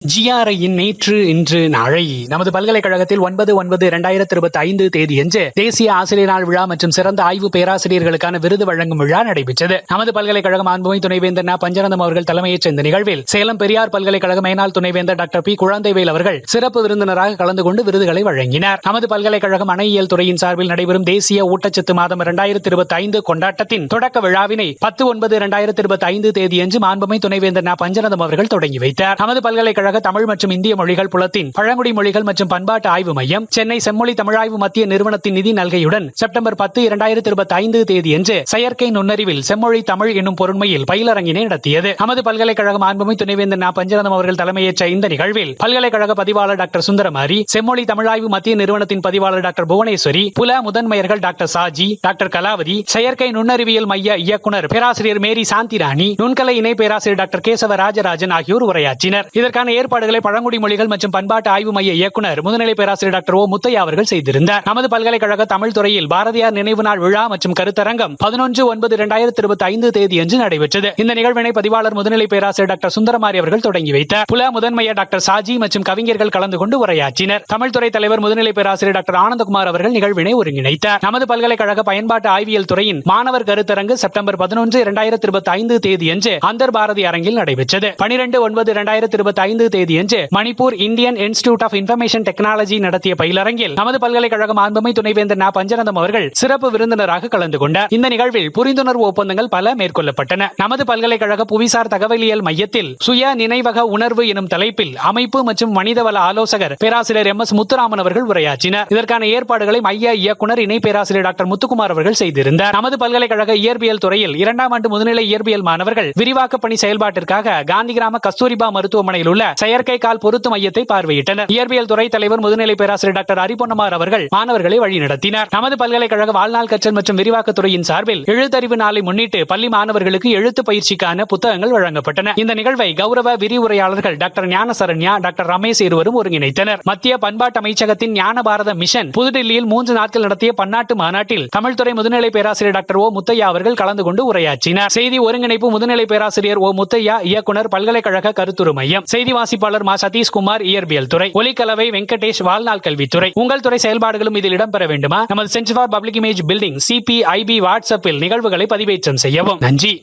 ஜிஆர்ஐயின் நேற்று இன்று நாளை நமது பல்கலைக்கழகத்தில் 9/9/2025 தேதியன்று தேசிய ஆசிரியர் நாள் விழா மற்றும் சிறந்த ஆய்வு பேராசிரியர்களுக்கான விருது வழங்கும் விழா நடைபெற்றது. நமது பல்கலைக்கழகம் மாண்புமிகு துணைவேந்தர் ந. பஞ்சநந்தம் அவர்கள் தலைமையேற்ற இந்த நிகழ்வில் சேலம் பெரியார் பல்கலைக்கழக மேனாள் துணைவேந்தர் டாக்டர் பி. குழந்தைவேல் அவர்கள் சிறப்பு விருந்தினராக கலந்து கொண்டு விருதுகளை வழங்கினார். நமது பல்கலைக்கழகம் அணையியல் துறையின் சார்பில் நடைபெறும் தேசிய ஊட்டச்சத்து மாதம் 2025 கொண்டாட்டத்தின் தொடக்க விழாவினை 10/9/2025 தேதியன்று மாண்புமிகு துணைவேந்தர் ந. பஞ்சநந்தம் அவர்கள் தொடங்கி வைத்தார். நமது பல்கலைக்கழக தமிழ் மற்றும் இந்திய மொழிகள் புலத்தின் பழங்குடி மொழிகள் மற்றும் பண்பாட்டு ஆய்வு மையம் சென்னை செம்மொழி தமிழாய்வு மத்திய நிறுவனத்தின் நிதி நல்கையுடன் செப்டம்பர் 10, 2025 தேதியன்று செயற்கை நுண்ணறிவில் செம்மொழி தமிழ் என்னும் பொருண்மையில் பயிலரங்கினை நடத்தியது. நமது பல்கலைக்கழகம் மாண்புமிகு துணைவேந்தர் ந. பஞ்சநந்தம் அவர்கள் தலைமையேற்ற இந்த நிகழ்வில் பல்கலைக்கழக பதிவாளர் டாக்டர் சுந்தரமாரி, செம்மொழி தமிழாய்வு மத்திய நிறுவனத்தின் பதிவாளர் டாக்டர் புவனேஸ்வரி, புல முதன்மையர்கள் டாக்டர் சாஜி, டாக்டர் கலாவதி, செயற்கை நுண்ணறிவியல் மைய இயக்குனர் பேராசிரியர் மேரி சாந்திராணி, நுண்கலை இணை பேராசிரியர் டாக்டர் கேசவ ராஜராஜன் ஆகியோர் உரையாற்றினர். இதற்கான ஏற்பாடுகளை பழங்குடி மொழிகள் மற்றும் பண்பாட்டு ஆய்வு மைய இயக்குனர் முதுநிலை பேராசிரியர் டாக்டர் ஓ. முத்தையா அவர்கள் செய்திருந்தார். நமது பல்கலைக்கழக தமிழ் துறையில் பாரதியார் நினைவு நாள் விழா மற்றும் கருத்தரங்கம் 11/9/2025 தேதியன்று நடைபெற்றது. இந்த நிகழ்வினை பதிவாளர் முதுநிலை பேராசிரியர் டாக்டர் சுந்தரமாரி அவர்கள் தொடங்கி வைத்தார். புல முதன்மையர் டாக்டர் சாஜி மற்றும் கவிஞர்கள் கலந்து கொண்டு உரையாற்றினர். தமிழ் துறை தலைவர் முதுநிலை பேராசிரியர் டாக்டர் ஆனந்தகுமார் அவர்கள் நிகழ்வினை ஒருங்கிணைத்தார். நமது பல்கலைக்கழக பயன்பாட்டு ஆய்வியல் துறையின் மாணவர் கருத்தரங்கு செப்டம்பர் 11, 2025 தேதியன்று அந்தர் பாரதி அரங்கில் நடைபெற்றது. 12/9/2025 தேதியன்று Manipur Indian Institute of Information Technology நடத்திய பயிலரங்கில் நமது பல்கலைக்கழக மாண்புமிகு துணைவேந்தர் ந. பஞ்சநந்தம் அவர்கள் சிறப்பு விருந்தினராக கலந்து கொண்டார். இந்த நிகழ்வில் புரிந்துணர்வு ஒப்பந்தங்கள் பல மேற்கொள்ளப்பட்டன. நமது பல்கலைக்கழக புவிசார் தகவலியல் மையத்தில் சுய நினைவக உணர்வு எனும் தலைப்பில் அமைப்பு மற்றும் மனிதவள ஆலோசகர் பேராசிரியர் எம். எஸ். முத்துராமன் அவர்கள் உரையாற்றினார். இதற்கான ஏற்பாடுகளை மைய இயக்குனர் இணை பேராசிரியர் டாக்டர் முத்துக்குமார் அவர்கள் செய்திருந்தார். நமது பல்கலைக்கழக இயற்பியல் துறையில் 2ஆம் ஆண்டு முதுநிலை இயற்பியல் மாணவர்கள் விரிவாக்க பணி செயல்பாட்டிற்காக காந்திகிராம கஸ்தூரிபா மருத்துவமனையில் உள்ள செயற்கை கால் பொருத்து மையத்தை பார்வையிட்டனர். இயற்பியல் துறை தலைவர் முதுநிலை பேராசிரியர் டாக்டர் ஹரிபொன்னமார் அவர்கள் மாணவர்களை வழிநடத்தினார். நமது பல்கலைக்கழக வாழ்நாள் கற்றல் மற்றும் விரிவாக்க துறையின் சார்பில் எழுத்தறிவு நாளை முன்னிட்டு பள்ளி மாணவர்களுக்கு எழுத்து பயிற்சிக்கான புத்தகங்கள் வழங்கப்பட்டன. இந்த நிகழ்வை கௌரவ விரிவுரையாளர்கள் டாக்டர் ஞான சரண்யா, டாக்டர் ரமேஷ் இருவரும் ஒருங்கிணைத்தனர். மத்திய பண்பாட்டு அமைச்சகத்தின் ஞான பாரத மிஷன் புதுடில்லியில் 3 நாட்கள் நடத்திய பன்னாட்டு மாநாட்டில் தமிழ்துறை முதுநிலை பேராசிரியர் டாக்டர் ஓ. முத்தையா அவர்கள் கலந்து கொண்டு உரையாற்றினார். செய்தி ஒருங்கிணைப்பு முதுநிலை பேராசிரியர் ஓ. முத்தையா, இயக்குனர் பல்கலைக்கழக கருத்துரு மையம். செய்தி வாசிப்பாளர் மா. சதீஷ்குமார், இயற்பியல் துறை. ஒலிக்கலவை வெங்கடேஷ், வாழ்நாள் கல்வித்துறை. உங்கள் துறை செயல்பாடுகளும் இதில் இடம்பெற வேண்டுமா? நமது centre for public image building CPIB வாட்ஸ்அப்பில் நிகழ்வுகளை பதிவேற்றம் செய்யவும். நன்றி.